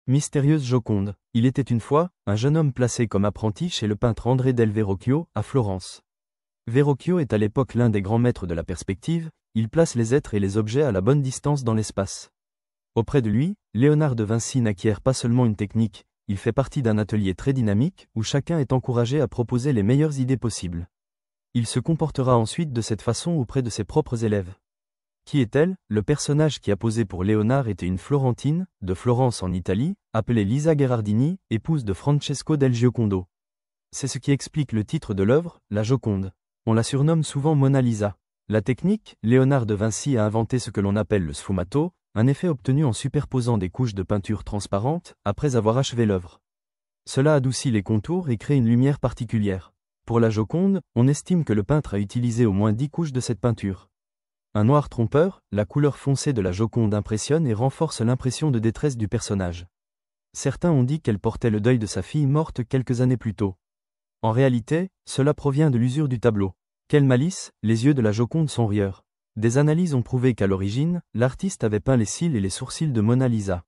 Mystérieuse Joconde. Il était une fois, un jeune homme placé comme apprenti chez le peintre André del Verrocchio, à Florence. Verrocchio est à l'époque l'un des grands maîtres de la perspective, il place les êtres et les objets à la bonne distance dans l'espace. Auprès de lui, Léonard de Vinci n'acquiert pas seulement une technique, il fait partie d'un atelier très dynamique, où chacun est encouragé à proposer les meilleures idées possibles. Il se comportera ensuite de cette façon auprès de ses propres élèves. Qui est-elle? Le personnage qui a posé pour Léonard était une Florentine, de Florence en Italie, appelée Lisa Gherardini, épouse de Francesco del Giocondo. C'est ce qui explique le titre de l'œuvre, la Joconde. On la surnomme souvent Mona Lisa. La technique, Léonard de Vinci a inventé ce que l'on appelle le sfumato, un effet obtenu en superposant des couches de peinture transparente, après avoir achevé l'œuvre. Cela adoucit les contours et crée une lumière particulière. Pour la Joconde, on estime que le peintre a utilisé au moins 10 couches de cette peinture. Un noir trompeur, la couleur foncée de la Joconde impressionne et renforce l'impression de détresse du personnage. Certains ont dit qu'elle portait le deuil de sa fille morte quelques années plus tôt. En réalité, cela provient de l'usure du tableau. Quelle malice, les yeux de la Joconde sont rieurs. Des analyses ont prouvé qu'à l'origine, l'artiste avait peint les cils et les sourcils de Mona Lisa.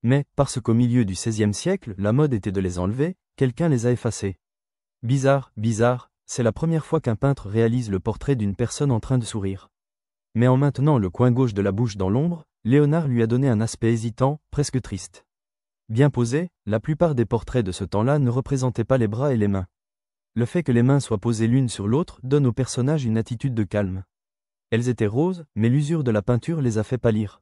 Mais, parce qu'au milieu du XVIe siècle, la mode était de les enlever, quelqu'un les a effacés. Bizarre, c'est la première fois qu'un peintre réalise le portrait d'une personne en train de sourire. Mais en maintenant le coin gauche de la bouche dans l'ombre, Léonard lui a donné un aspect hésitant, presque triste. Bien posé, la plupart des portraits de ce temps-là ne représentaient pas les bras et les mains. Le fait que les mains soient posées l'une sur l'autre donne au personnage une attitude de calme. Elles étaient roses, mais l'usure de la peinture les a fait pâlir.